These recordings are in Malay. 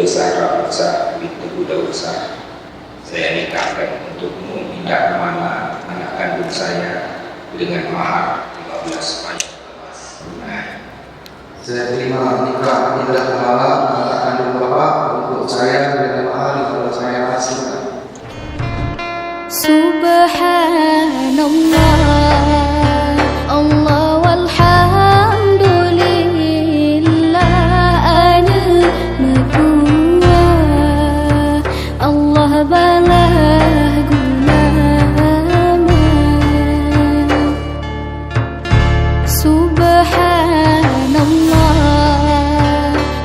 Sara Musa binti Budausa. Saya nikahkan untukmu Indah Mana, anak kandung saya, dengan mahar 15 banyak emas. Saya terima nikah Indah Mana, anak kandung Bapak, untuk saya dengan mahar yang saya hasilkan. Subhanallah, Allah walhamdulillah, ana medua Allah balah gunama. Subhanallah,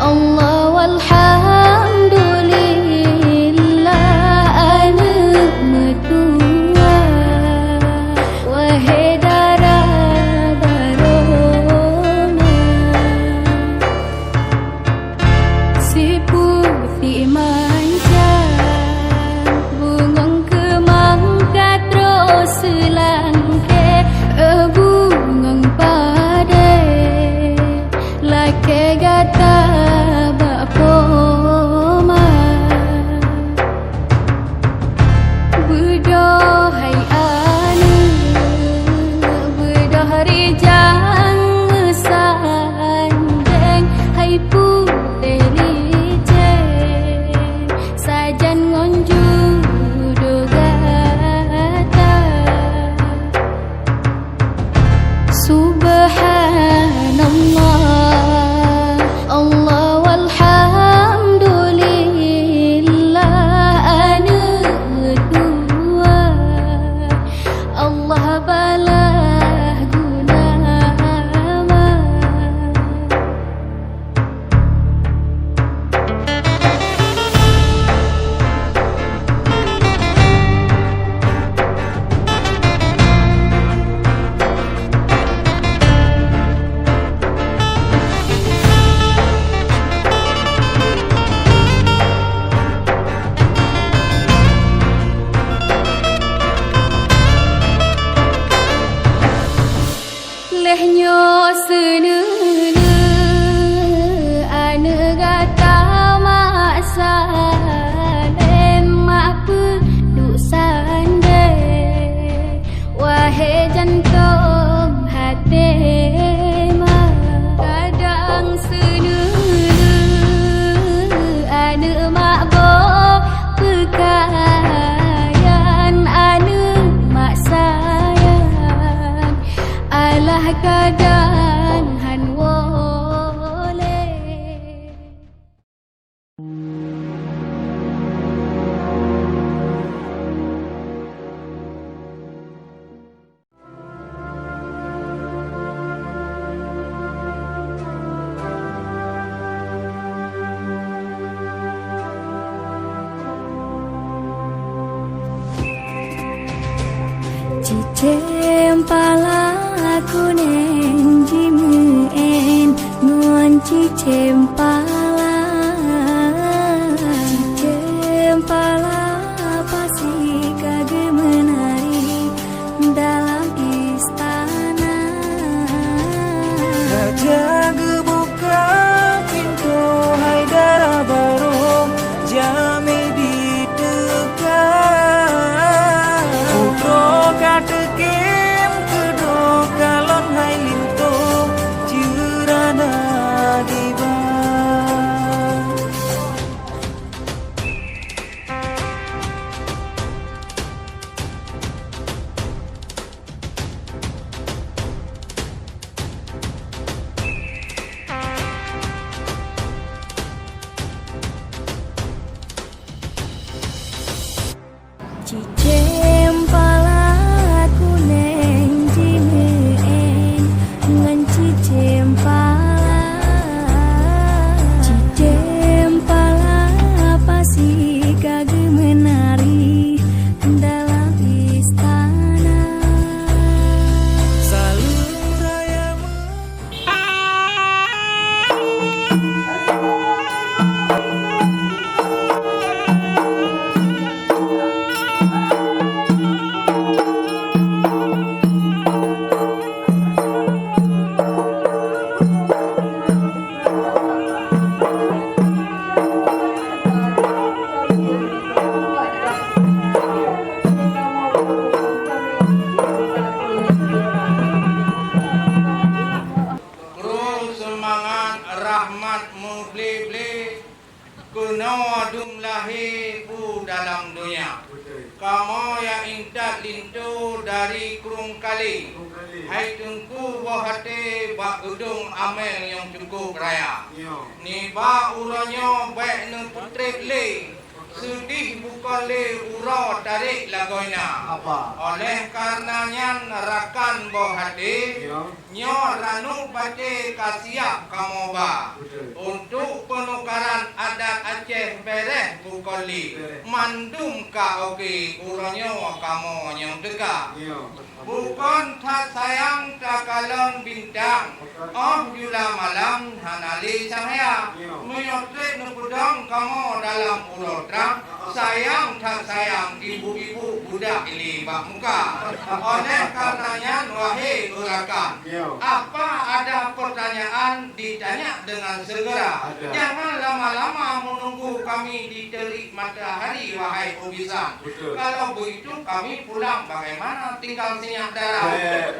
Allah walhamdulillah, ana medua wahai darah barona. Si putih manja bungong kemangka terus selangke bungong pada lake gata bapoma bedohai anu bedoh rijang sandeng hai putih licin sajan ngonju dogata. Subhanallah, Allah walhamdulillah, ana dua Allah balah gunama. Lehnyo senene ane gata maksa lemak peduk sande wahai jantung hati mah kadang senene ane mak boh pekayan ane mak sayang alah kadang han wole. Cicem pala aku neng jimuen nuan cicem pala pasti kage menari dalam istana. Raja gebuka pintu Haidara Barong jame di dekat Putro katekem kedo kalon hai linto jurana di bawah. dari Kurung Kali. Hai tengku buah hati bak gedung amel yang cukup raya. Ni bak uranyo baik ne putrik le. Sedih bukan le urau tarik lagoina. Apa? Oleh karenanya rakan buah hati nyo ranu bate kasiap kamu ba. Untuk penukaran adat Aceh bereh bukoli mandum ka oke uranyo kamu yang dekat. Bukan tak sayang tak kalon bintang. Oh jula malam hanali cahaya. Menyotret nupudang kamu dalam ulotrang. Sayang tak sayang ibu-ibu budak ini bak muka. Oleh karenanya wahai urakan, apa ada pertanyaan ditanya dengan segera. Jangan lama-lama menunggu kami diterik matahari wahai ubisan. Kalau begitu kami pulang bagaimana tinggal sinyak darah.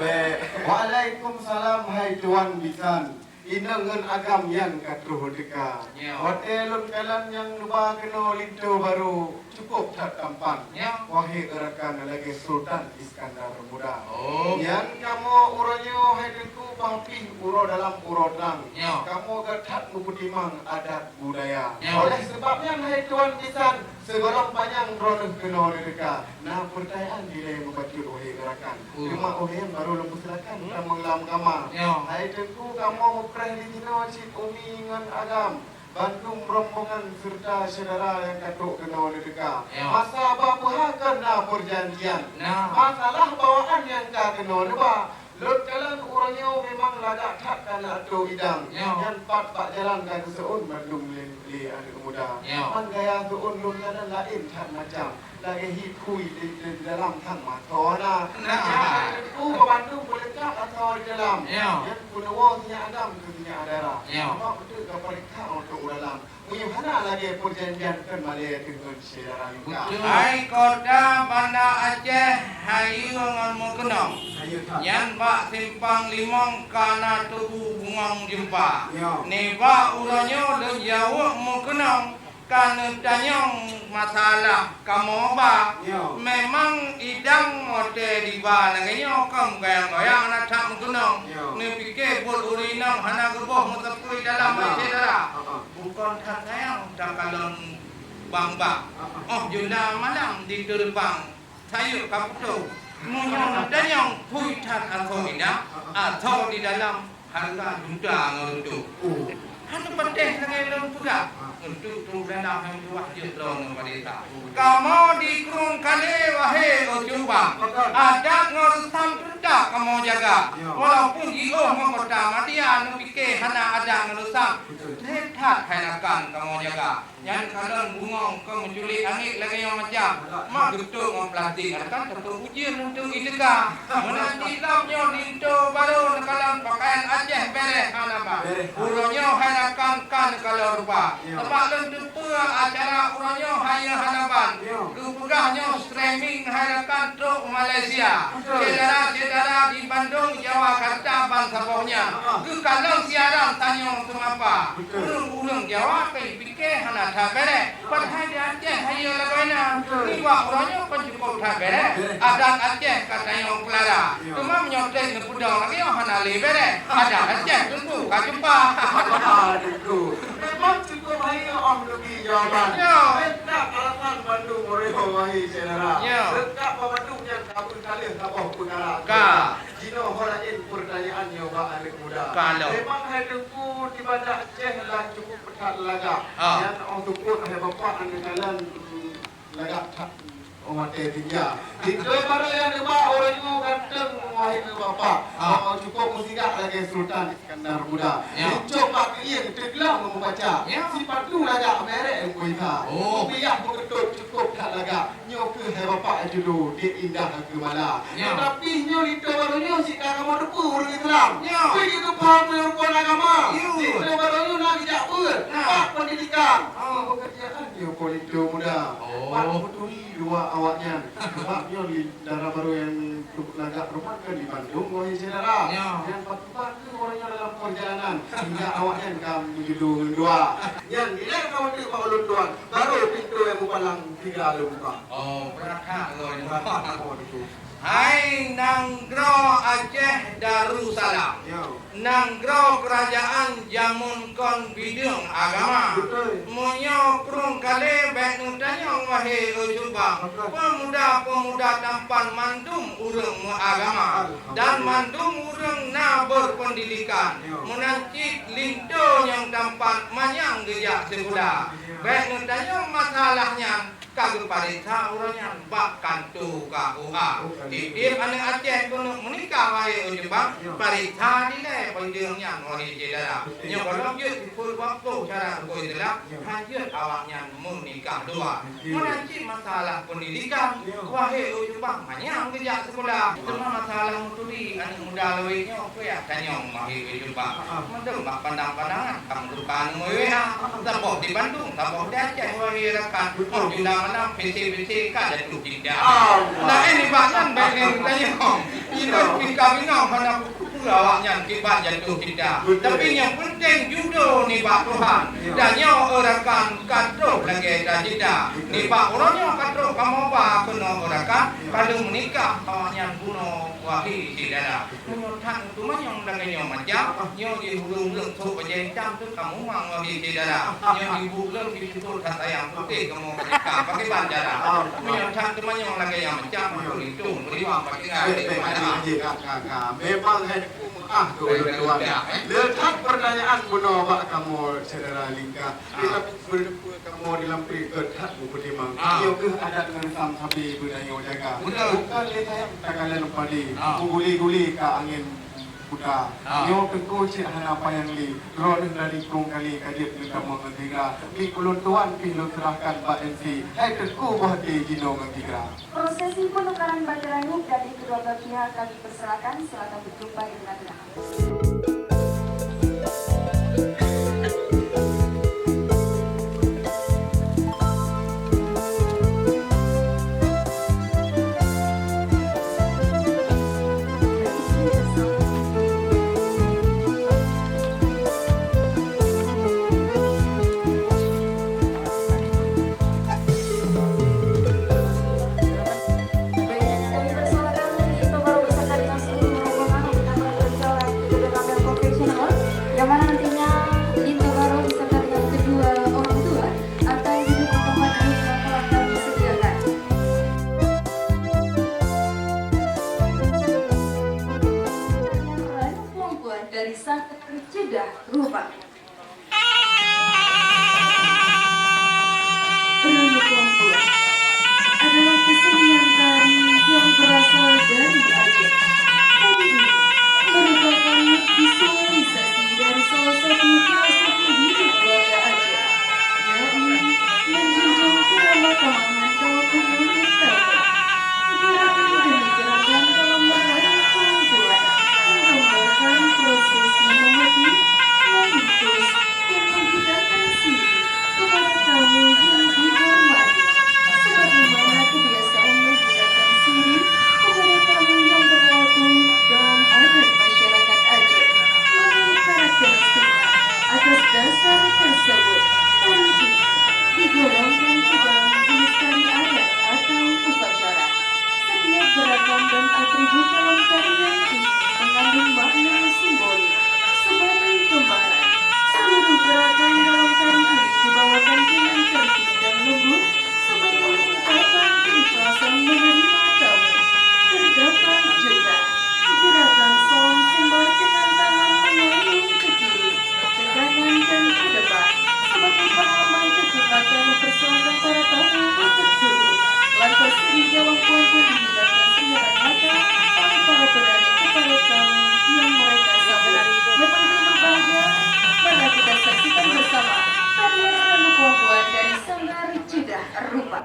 Baik. Waalaikumsalam hai Tuan Bisan. Inangan agam yang katruh deka. Hotelun kalan yang lupa kena lintu baru cukup tak tampan. Wahai gerakan lagi Sultan Iskandar Muda. Yang kamu uranyo hai dengku pangpih uro dalam urodang. Kamu gatat muputimang adat budaya. Oleh sebabnya hai Tuan Bisan segorong panjang ronuh kena deka. Nah pertanyaan dilai membacut wahai gerakan. Terima ohian baru lembu silakan. Kita menglam kamar. Hai dengku kamu Presidino Cik Umi dengan Agam Bandung rombongan serta saudara yang katuk kena deka. Masa apa kena perjanjian. Masalah bawaan yang tak kena deba. Lut kalan uranyo memang lagak tak kena atau idang. Yang pak jalan kan seun Bandung li anak muda. Man gaya seun lum jalan lain tak macam. Lagi hikui di dalam tang matona. Bandung boleh tak atau di dalam. Yang pulau nya Agam nya daerah. Apa betul keperiksa untuk dalam. Bagaimana lagi perjanjian kan Malaysia dengan saudara juga. Hai kota Banda Aceh hayu ngan mo kenong. Yan ba simpang limong kana tubuh bungong jumpa. Ni ba uranyo le jawab mo kenong. Kana tanyong masalah kamu ba. Memang idang mote di ba langanyo kam goyang-goyang nak tak kenong. Ni pikir bol urinang hana geboh mutapui dalam saudara. Bukan tak sayang tak kalon bang-bang. Oh junda malam di terbang sayur kaputu. Munyong dan yang pui tak atau indah atau di dalam harga junda ngerutu. Hantu penting lagi dalam juga. Untuk turunan yang luah jetlong mereka. Kamu di Kurung Kali wahai ujubang. Ada ngurusam tidak kamu jaga. Walaupun iyo mengkota madia nupike hana ada ngurusam. Tetap hanakan kamu jaga. Yang kalian bungong kamu menculik angin lagi yang macam. Mak getuk memplastik. Akan tentu ujian untuk ideka. Menanti lapnya lintu baru nekalan pakaian Aceh bereh hanapa. Uronyo hanakan kan kalau rupa. Sebab lentu acara uranyo hanya hanapan. Rupugahnya streaming hanakan truk Malaysia. Saudara-saudara di Bandung, Jakarta, bangsa-bangsa. Kalau siaran tanya semapa. Urung-urung Jawa pikir hana tak bereh. Padahal di Aceh hanya lagunya. Ni wak uranyo pun cukup tak bereh. Adat Aceh katanya Clara. Cuma menyoteng nepudang lagi hana le bereh. Adat Aceh tentu kau jumpa. Memang cukup hai om lebih jawaban. Tak alasan Bandung mereka wahai saudara. Dekat Bandung yang kabur kali kabur pengarah. Jino horain pertanyaannya ba anak muda. Memang hai dengku di Banda Aceh lah cukup pekat lagak. Yang untuk pun ada bapak anda jalan lagak tak umat tiga. Itu baru yang deba orang itu ganteng wahai bapak. Cukup musikah lagi Sultan Iskandar Muda. Coba dia teglah membaca. Sifat tu lagak merek yang kuita. Biar betul cukup tak lagak. Nyo ke hai bapak dulu dia indah ke mala. Tapi nyo itu barunya si agama depu orang Islam. Pergi ke paham rukun agama. Itu barunya nak bijak ber. Pak pendidikan. Pekerjaan dia politik muda. Pak betul dua awaknya. Sebabnya di darah baru yang lagak rumah ke di Bandung wahai saudara. Yang patut tu orangnya dalam perjalanan hingga awaknya kami di gedung dua. Yang dia kawan tu Pak Ulun Tuan baru pintu yang mupalang 3 lupa. Oh, berat loh. Oh, itu. Hai Nanggro Aceh Darussalam. Yo. Nanggro kerajaan Jamun Kon Bidung Agama. Betul. Munyo krung kale baik nutanyong wahai ujubang. Pemuda-pemuda tampan mandum urang agama dan mandum urang na berpendidikan. Menancik linto yang tampan manyang gejak sebuda. Baik nutanyong masalahnya kagak parita orangnya bakkan tu KUA. Dia anak Aceh kono menikah wahai ujubang parita dile pendengnya wahai jedara. Nyo kalau dia full waktu cara koi delak hajat awaknya menikah dua. Menancik masalah pendidikan wahai ujubang manyang gejak sekolah. Cuma masalah mutuli anak muda lewenya ya kanyong wahai ujubang. Mendem bak pandang-pandangan kamu dukan moeha. Tapok di Bandung, tapok di Aceh wahai rekan. Sudah mana PC kan ada tu tidak. Nah ini bahkan bagian tanya, itu kawinong pada awaknya kibat jatuh tidak. Tapi yang penting judo ni Pak Tuhan. Dan yang orakan kadro lagi dah tidak. Ni Pak orangnya kadro kamu apa kena orakan kalau menikah awaknya bunuh wahi tidak. Menurutkan itu mah yang lagi yang macam yang di hulu tu berjenjang tu kamu mang wahi tidak. Yang di hulu di situ kata yang putih kamu menikah pakai bandara. Menurutkan itu mah yang lagi yang macam itu beriwang pakai ngari mana. Memang dua. Letak pertanyaan buno bak kamu saudara Lingka. Kita kamu dalam perikatan bukti mang. Yo ke adat dengan sam sabi budaya jaga. Bukan letak takalan padi. Guli-guli ke angin buta. Yo tengku cik apa yang li. Drone dari kong kali kadir di kamu ngetiga. Pi kulun tuan pi lu serahkan Pak NC. Hai tengku bahdi jino ngetiga. Prosesi penukaran bendera NIP dari kedua belah pihak kami persilakan. Silakan berjumpa di tengah-tengah. Yang mana nantinya Linto Baru beserta dengan kedua orang tua akan duduk di tempat duduk yang telah kami sediakan. Peran perempuan dari Sanggar Jeddah Rupa. Peran perempuan adalah kesenian tari yang berasal dari Aceh. Tari ini merupakan visualisasi dari salah satu filosofi hidup warga Aceh, yakni menjunjung keramah-tamahan dalam berkomunikasi. Gerakan demi gerakan dalam meraih perempuan menggambarkan prosesi memetik, mengutus, dan menggunakan siri kepada tamu yang dihormati, sebagaimana kebiasaan menggunakan siri kepada tamu yang berlaku dalam adat masyarakat Aceh. Menurut karakteristiknya, atas dasar tersebut, tari ini digolongkan ke dalam jenis tari adat atau upacara. Setiap gerakan dan atribut dalam tarian ini mengandung makna simbolik sebagai gambaran. Seluruh gerakan dalam tari ini dibawakan dengan tertib dan lembut sebagai ungkapan keikhlasan menerima tamu. Terdapat juga gerakan salam simbol dengan tangan menoleh ke kiri, ke kanan dan ke depan sebagai pengaman kecepatan mempersilakan para tamu untuk duduk. Lantas tinjauan puan pun dihindarkan siaran mata oleh para penari kepada tamu yang mereka sambut. Memang berbahagia, mari kita saksikan bersama tarian Peran Perempuan dari Sanggar Jeddah Rupa.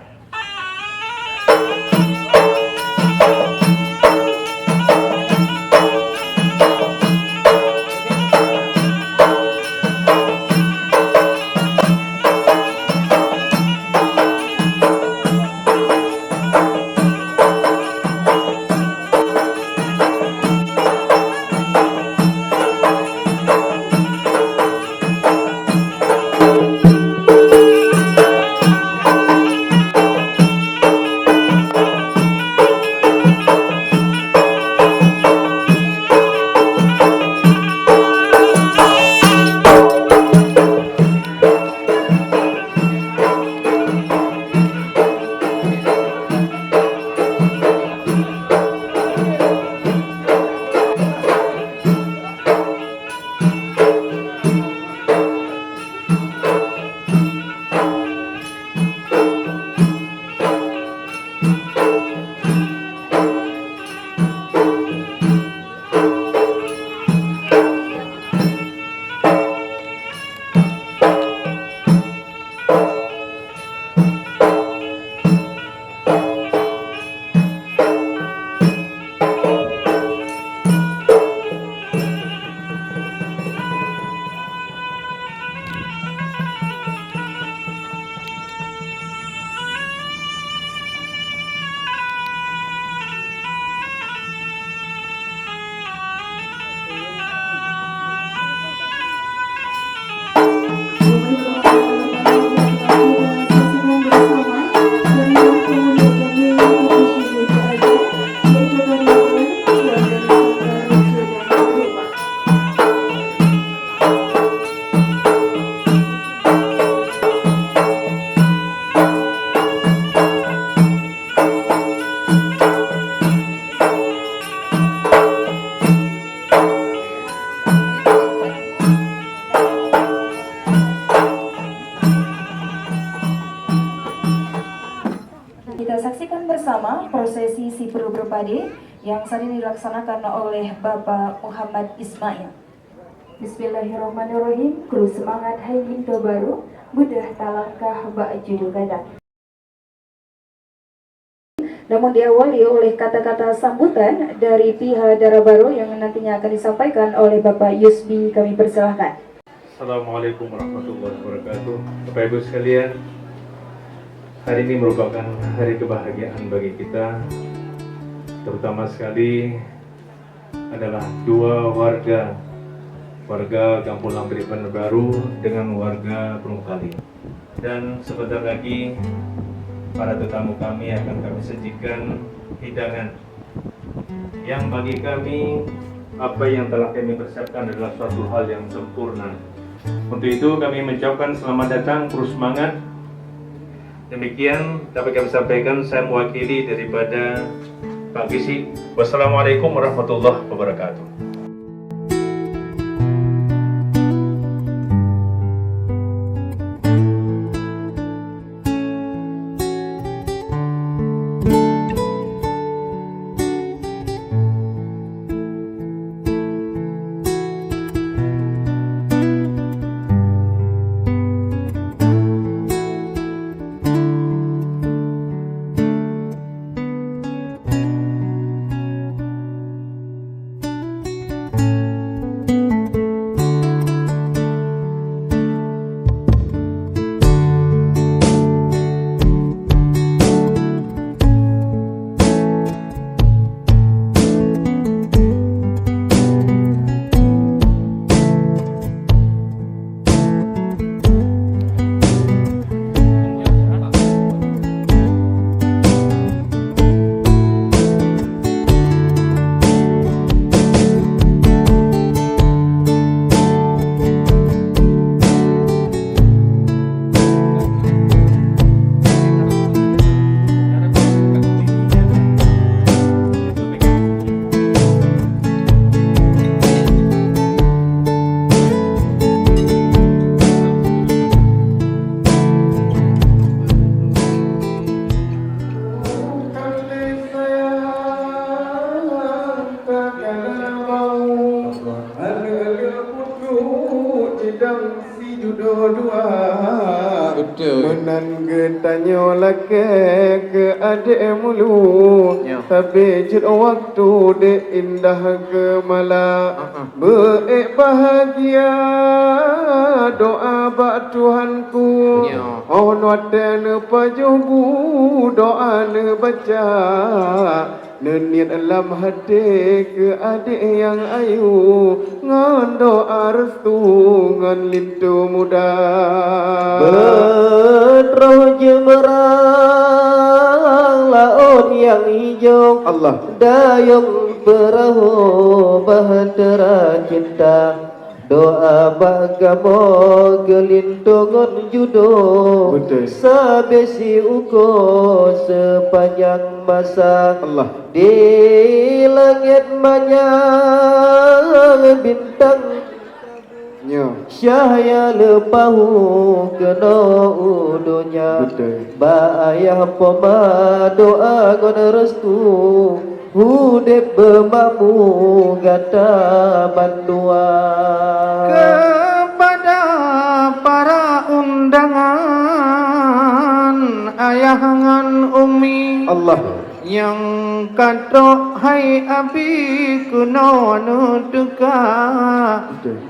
Berpade yang saat ini dilaksanakan oleh Bapak Muhammad Ismail. Bismillahirrahmanirrahim. Kru semangat hai Linto Baru, mudah talangkah bak judul gadang. Namun diawali oleh kata-kata sambutan dari pihak Dara Baru yang nantinya akan disampaikan oleh Bapak Yusbi. Kami persilahkan. Assalamualaikum warahmatullahi wabarakatuh. Bapak Ibu sekalian, hari ini merupakan hari kebahagiaan bagi kita. Terutama sekali adalah dua warga Kampung Lampiran Baru dengan warga Perungkali. Dan sebentar lagi para tetamu kami akan kami sajikan hidangan yang bagi kami apa yang telah kami persiapkan adalah suatu hal yang sempurna. Untuk itu kami mengucapkan selamat datang, terus semangat. Demikian dapat kami sampaikan, saya mewakili daripada Pak Gisi. Wassalamualaikum warahmatullahi wabarakatuh. Menan getanyo lake ke adik mulu, tapi jut waktu de indah gemala. Beek bahagia doa bak Tuhanku, on waten pajubu doa ne baca. Neniat alam hati ke adik yang ayu, ngan doa restu ngan lintu muda. Bedroh jemerang laut yang hijau, Allah dayung perahu bahtera cinta. Doa bagamo gelintungan judo, betul. Sabesi uko sepanjang masa. Allah di langit banyak bintang, cahaya lepahu kena udunya. betul. Ba ayah poma doa gona restu, hudep bermakmu gata bantuan. Kepada para undangan ayah ngan umi Allah yang katok hai abi kuno nuduka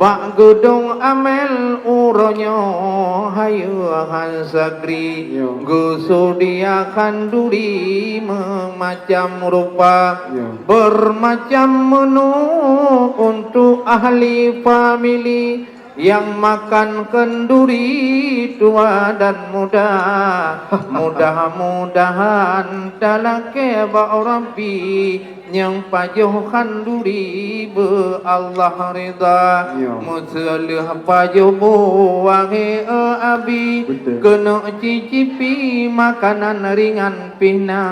bak gedung amel uronyo hayu hansagri gusudiakan duri memacam rupa bermacam menu untuk ahli famili yang makan kenduri tua dan muda. Mudah-mudahan dalake ba Rabbi yang pajuh kanduri be Allah rida. Musalih pajuh buangi abi kena cicipi makanan ringan pina.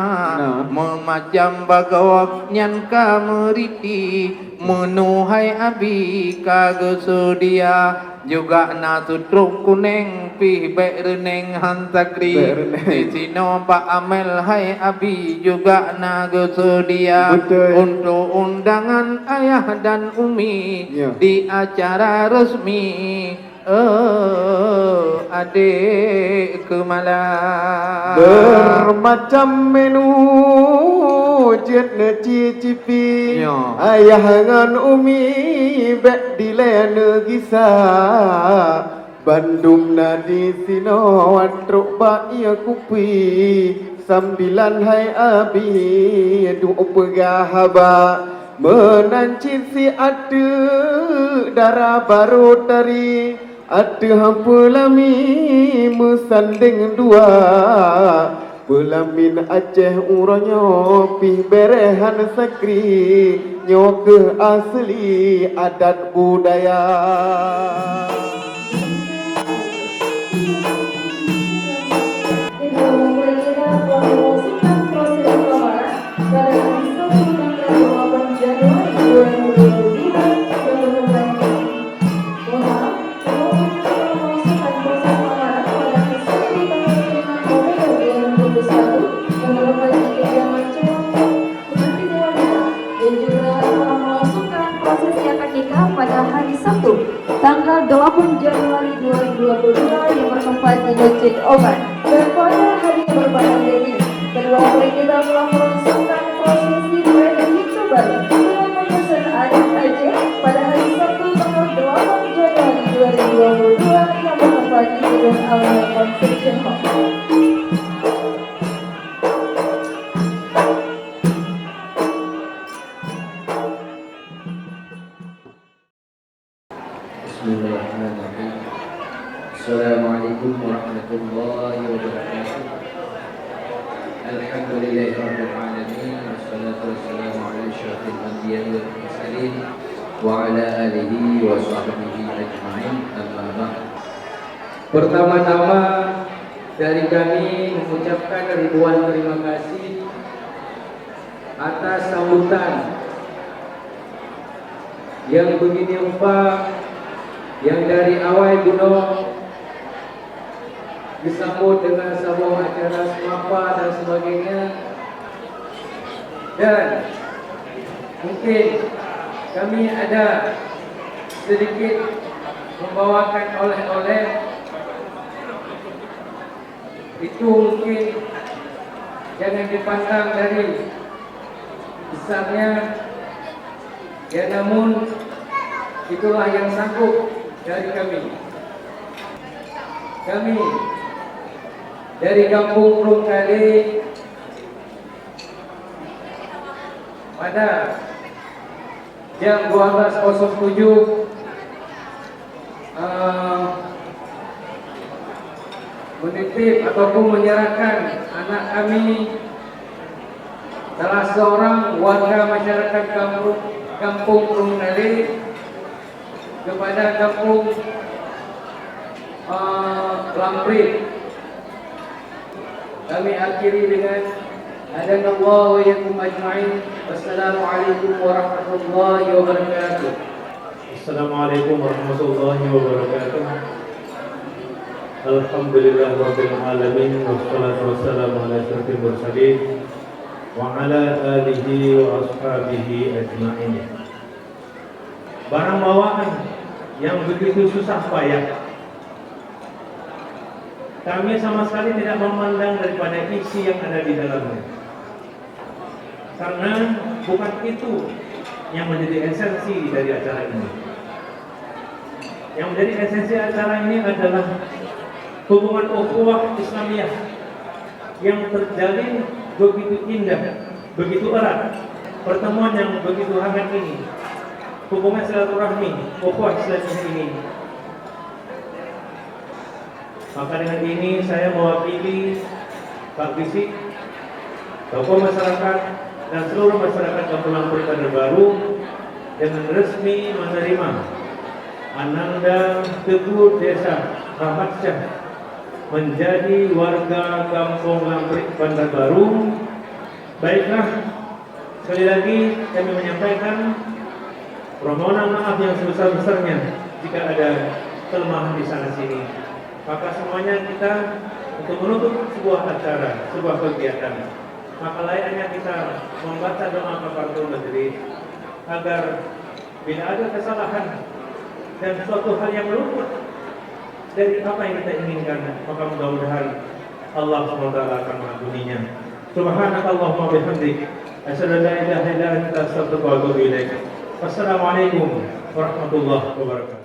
Memacam bagawak nyan kameriti menuhai abi kagesudia juga na tutruk kuning pi bek reneng hantakri di sino Pak Amel hai abi juga na bersedia untuk undangan ayah dan umi di acara resmi adik kemalang bermacam menu jet cicipi ayah ngan umi bek dilene gisa Bandung nadi sino watruk ba ia kupi sambilan hai abi du pegahaba menancin si ade darah baru tari ade hampa lami mesanding dua Belamin Aceh uranyo pih berehan sakri nyoke asli adat budaya pada hari Sabtu tanggal 8 Januari 2022 yang bertempat di Masjid Oman. Pada hari berbadan ini, kedua mempelai kita telah melangsungkan prosesi perayaan Hidup Baru dengan menyusun adat Aceh pada hari Sabtu tanggal 8 Januari 2022 yang bertempat di Gedung Al-Nur Convention Hall. Bismillahirrahmanirrahim. Assalamualaikum warahmatullahi wabarakatuh. Alhamdulillahirabbil alamin wassalatu wassalamu ala asyrafil anbiya'i wal mursalin wa ala alihi wa sahbihi ajma'in. Amma ba'd. Pertama-tama dari kami mengucapkan ribuan terima kasih atas sambutan yang begini rupa, yang dari awal gunung disambut dengan sebuah acara semapa dan sebagainya, dan mungkin kami ada sedikit membawakan oleh-oleh itu, mungkin jangan dipandang dari besarnya, ya namun itulah yang sanggup dari kami. Kami dari Kampung Prongkali pada jam 12.07 menitip ataupun menyerahkan anak kami, salah seorang warga masyarakat Kampung Prongkali kepada Kampung Lamprit. Kami akhiri dengan hadanallahu wa iyyakum ajma'in. Wassalamualaikum warahmatullahi wabarakatuh. Assalamualaikum warahmatullahi wabarakatuh. Alhamdulillahirabbil alamin wassalatu wassalamu ala asyrafil mursalin wa ala alihi wa ashabihi ajma'in. Barang bawaan yang begitu susah payah, kami sama sekali tidak memandang daripada isi yang ada di dalamnya, karena bukan itu yang menjadi esensi dari acara ini. Yang menjadi esensi acara ini adalah hubungan ukhuwah Islamiyah yang terjalin begitu indah, begitu erat, pertemuan yang begitu hangat ini, hubungan silaturahmi ukhuwah Islamiyah ini. Maka dengan ini saya mewakili Pak Bisik, tokoh masyarakat dan seluruh masyarakat Kampung Lamprit Baru dengan resmi menerima Ananda Teguh Desa Rahmat Syah menjadi warga Kampung Lamprit Bandar Baru. Baiklah, sekali lagi kami menyampaikan permohonan maaf yang sebesar-besarnya jika ada kelemahan di sana sini. Maka semuanya kita untuk menutup sebuah acara, sebuah kegiatan, maka layaknya kita membaca doa kafaratul majlis agar bila ada kesalahan dan suatu hal yang luput dari apa yang kita inginkan, maka mudah-mudahan Allah SWT akan mengampuninya. Subhanakallahumma bihamdik, asyhadu an la ilaha illa anta, astaghfiruka wa atubu ilaik. Wassalamualaikum warahmatullahi wabarakatuh.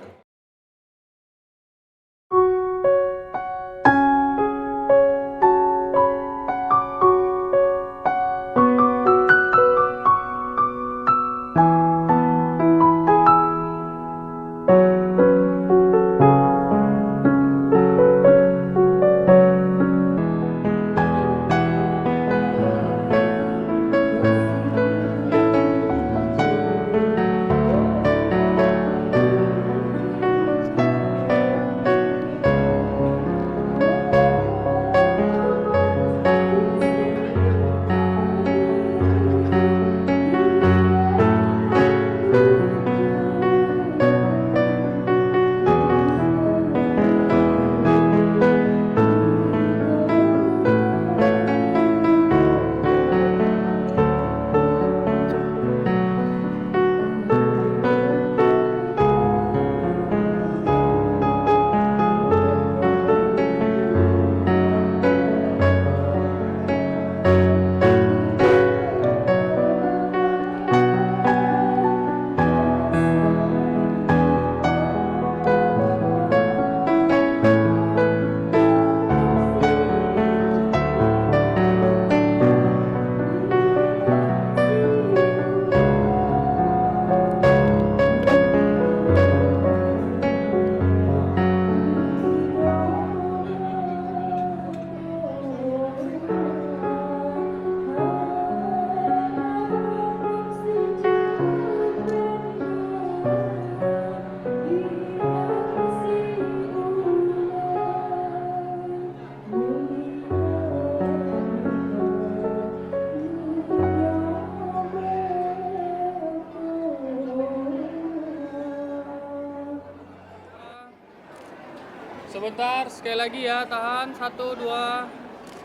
Sebentar, sekali lagi ya, tahan. 1, 2.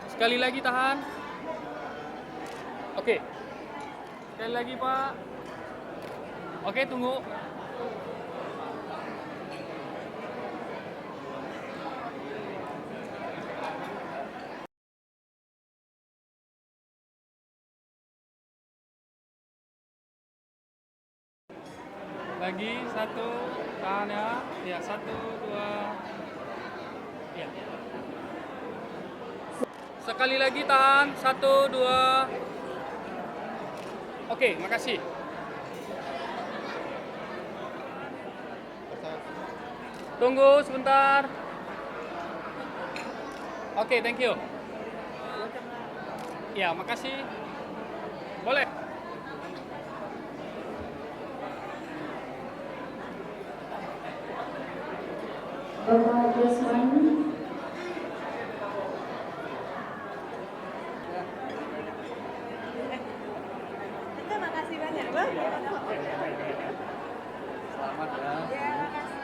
Sekali lagi tahan. Oke. Sekali lagi, Pak. Oke, tunggu. Lagi 1, tahan ya. Ya, 1, 2. Ya. Sekali lagi tahan, 1, 2. Oke, makasih. Tunggu sebentar. Oke, thank you. Ya, makasih. Boleh. Bapak Desmond. Terima kasih banyak, Bang. Selamat ya. Ya, makasih.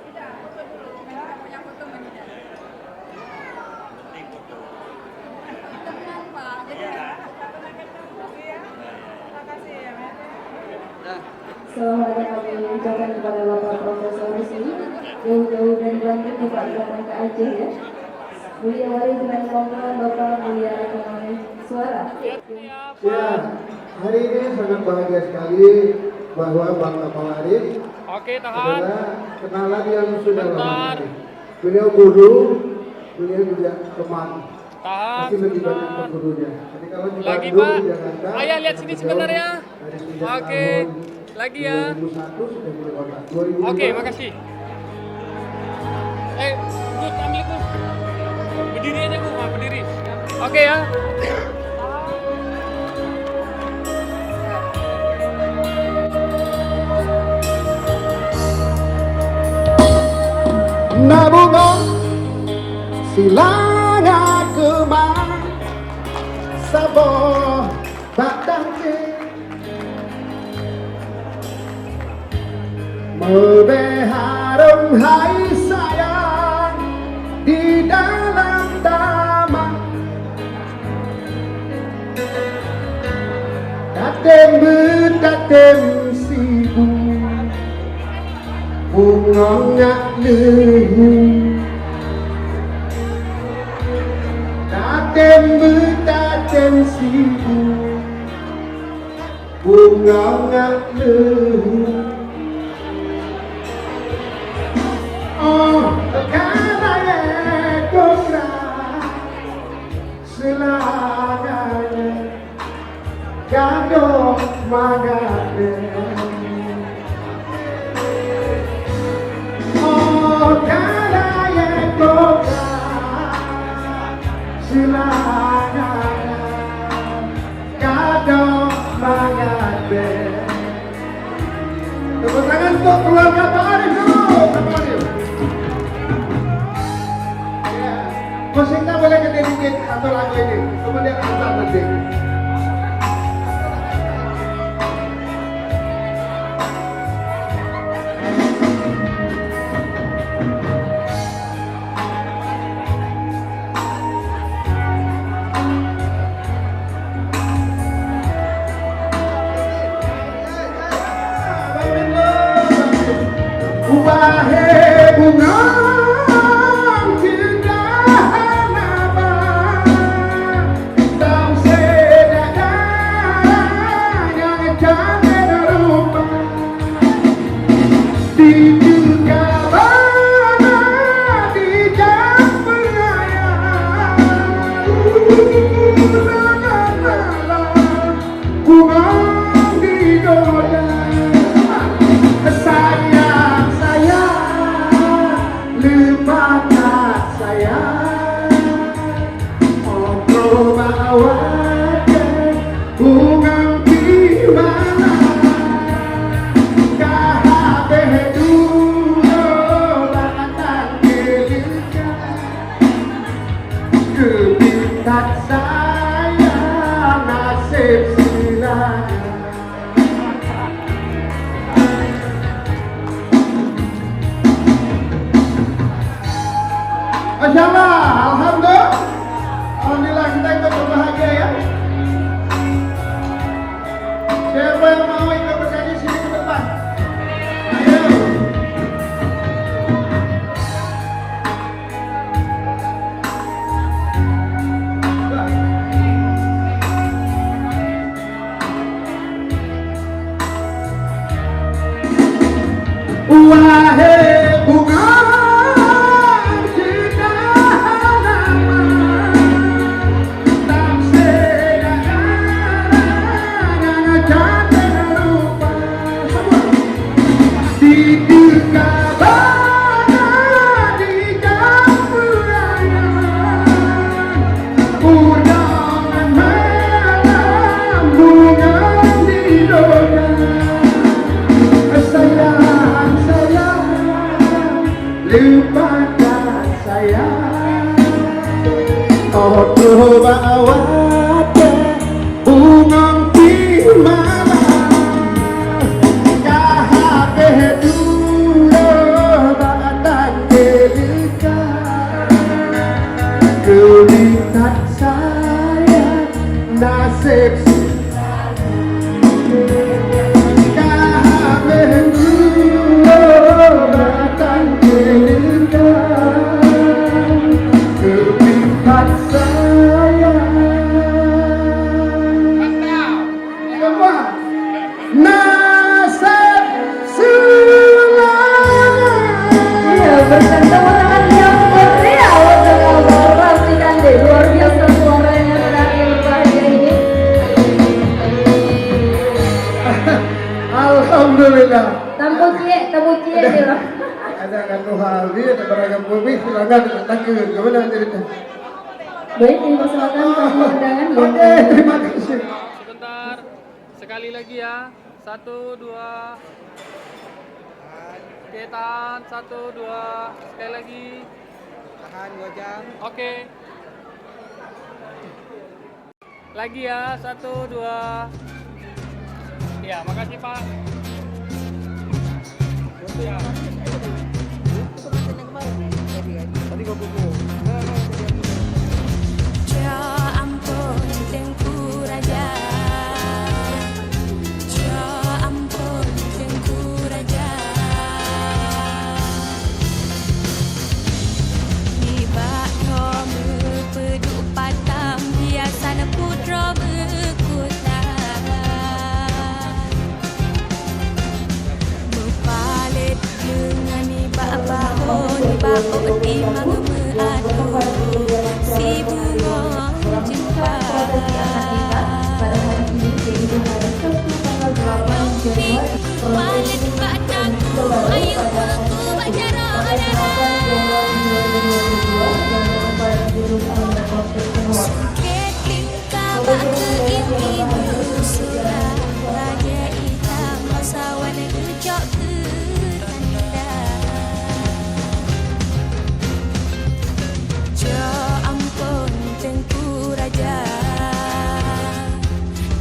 Tidak, foto dulu. Kita punya foto menida. Tenang, Pak. Jadi ya. Terima kasih ya, Mas. Selamat kami ucapkan kepada Bapak Profesor Rusli, jauh-jauh dan lanjut Bapak datang ke Aceh ya. Mulia Wali dengan mohon Bapak Mulia Pengambil Suara. Ya, hari ini sangat bahagia sekali bahwa Bang Kapal Arif Oke, tahan. adalah kenalan yang sudah lama. Bentar. Beliau guru, beliau juga teman. Tahan. Masih lebih banyak Sebentar. ke gurunya. Jadi kalau di Lagi, Bandung, Pak. di Jakarta, Ayah lihat sini sebentar ya. dari sejak Oke. tahun Lagi ya. 2001 sudah mulai kota. 2005. Oke, makasih. Good, ambil itu. Berdiri aja, Bu. Berdiri. Oke ya. Nabungan silanga kemar Sabo batang Berharung hai sayang di dalam taman, datem betatem sibuk bunga ngak lehu, datem betatem sibuk bunga ngak lehu. Oh, karena kobra selamanya gadok magane. Oh, karena kobra selamanya gadok magane. Tepuk tangan untuk keluarga Pak Arif dulu. Pak Arif. Musiknya boleh gede dikit atau lagu ini, kemudian azan nanti. Wahai bunga Alhamdulillah kita ikut berbahagia ya. Siapa yang mau ikut bernyanyi sini ke depan? Ayo. Wahai bunga lupakan saya, oh bawa bunga di mana kahake dulu batang dekat kelihat saya nasib Alhamdulillah. Tamu cie dia. Ada kan Nuhaldi, ada beragam kopi, silakan ditangkir. Gimana cerita? Baik, dipersilakan tamu undangan. Oke, terima kasih. Sebentar, sekali lagi ya. 1, 2. Oke, tahan. 1, 2. Sekali lagi. Tahan 2 jam. Oke. Lagi ya. 1, 2. Ya, makasih Pak. Tadi kau kuku. Ya ampun Tengku Raja, ya ampun Tengku Raja. Ibak romu peduk patam, hiasan putra mekutan. Mepalit dengan ibak bahon, ibak timang meadu, si bunga jumpa. Palit padaku, ayo aku bacara Suket tingkah baka ini surah Raja hitam bangsawan gejok ke tanda. Ja ampun Tengku Raja,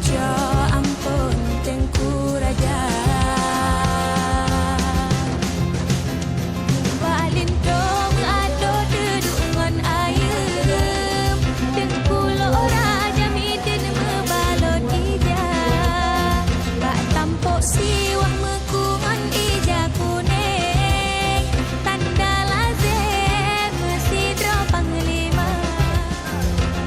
ja ampun Tengku Raja. Balin dong ado dedungan ayam, Tengku Raja midin mebalot ija. Bak tampuk siwang mekungan ija kuning, tanda lazim mesidro panglima.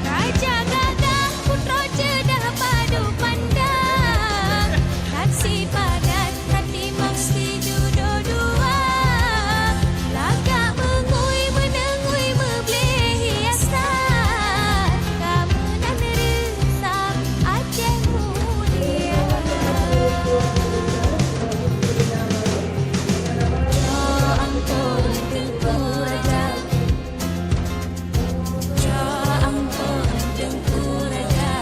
Raja gagah putra cedah padu pandang, kasih padat hati mesti jodoh dua. Lagak mengui menengui membeli hiasan, kamu dan resam Aceh mulia. Ja ampun Tengku Raja, ja ampun Tengku Raja.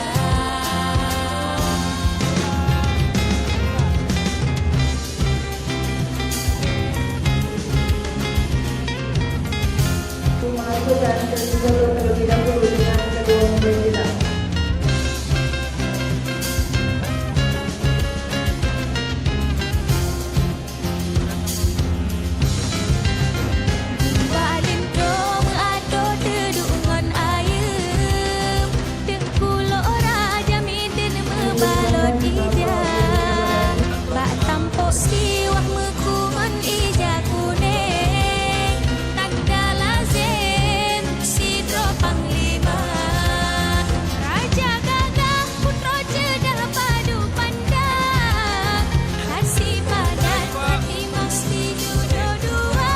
Balin dong ado dedungan ayam, Tengku Raja midin mebalot ija. Bak tampuk siwah mekungan ija kuning, tanda lazim sidro panglima. Raja gagah putra cedah padu pandang, kasih padat hati mesti jodoh dua.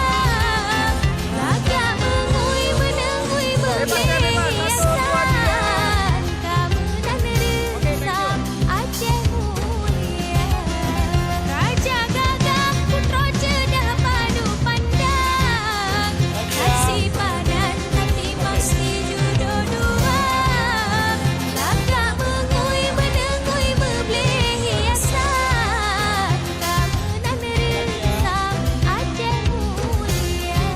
Lagak mengui menengui membeli hiasan, kamu dan resam Aceh mulia. Raja gagah putra cedah padu pandang, kasih padat hati mesti jodoh dua. Lagak mengui menengui membeli hiasan, kamu dan resam Aceh mulia.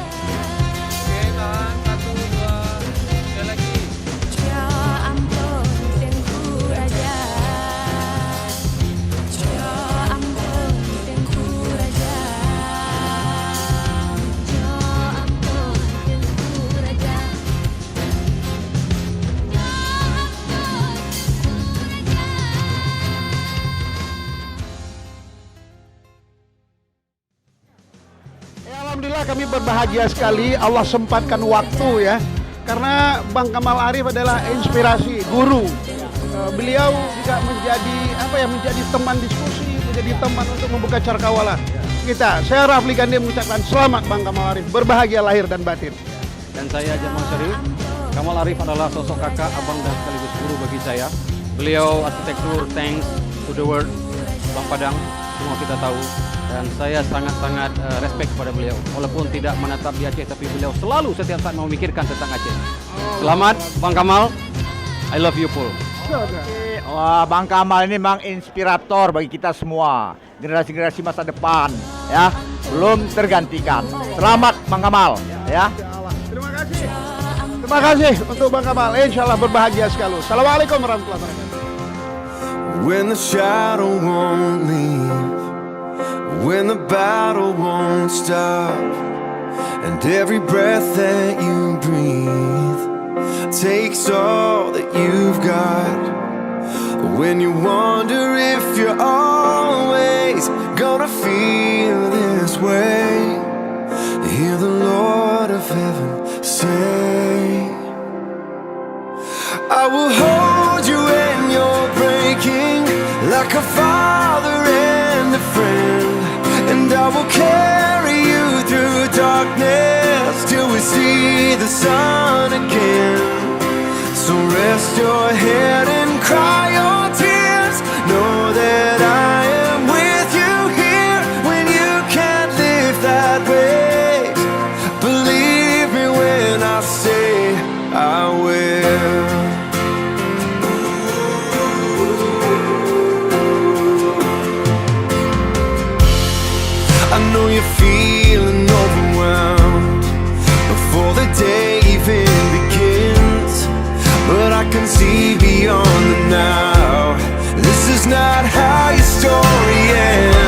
Oke, tahan. 1, 2, sekali lagi. Ja ampun Tengku Raja, ja ampun Tengku Raja, ja ampun Tengku Raja, ja ampun Tengku Raja. Ya, alhamdulillah kami berbahagia sekali Allah sempatkan waktu ya. Karena Bang Kamal Arif adalah inspirasi, guru. Beliau juga menjadi teman diskusi, menjadi teman untuk membuka cakrawala kita. Saya Rafli Gandhi mengucapkan selamat Bang Kamal Arif, berbahagia lahir dan batin. Dan saya Jamal Syarif. Kamal Arif adalah sosok kakak, abang dan sekaligus guru bagi saya. Beliau arsitektur thanks to the world, Bang Padang, semua kita tahu. Dan saya sangat-sangat respect kepada beliau. Walaupun tidak menatap di Aceh, tapi beliau selalu setiap saat memikirkan tentang Aceh. Selamat Bang Kamal, I love you full. Wah, Bang Kamal ini memang inspirator bagi kita semua, generasi-generasi masa depan, ya, belum tergantikan. Selamat Bang Kamal, ya. Terima kasih. Terima kasih untuk Bang Kamal. Insyaallah berbahagia sekali. Assalamualaikum warahmatullahi wabarakatuh. When the shadow won't leave, when the battle won't stop, and every breath that you breathe takes all that you've got. When you wonder if you're always gonna feel this way, hear the Lord of heaven say, I will hold you when you're breaking, like a father and a friend, and I will carry you through darkness till we see the sun again. So rest your head and cry your tears, know that I am with you here when you can't live that way. Believe me when I say I will. I know you're feeling overwhelmed before the day even begins, but I can see beyond the now. This is not how your story ends.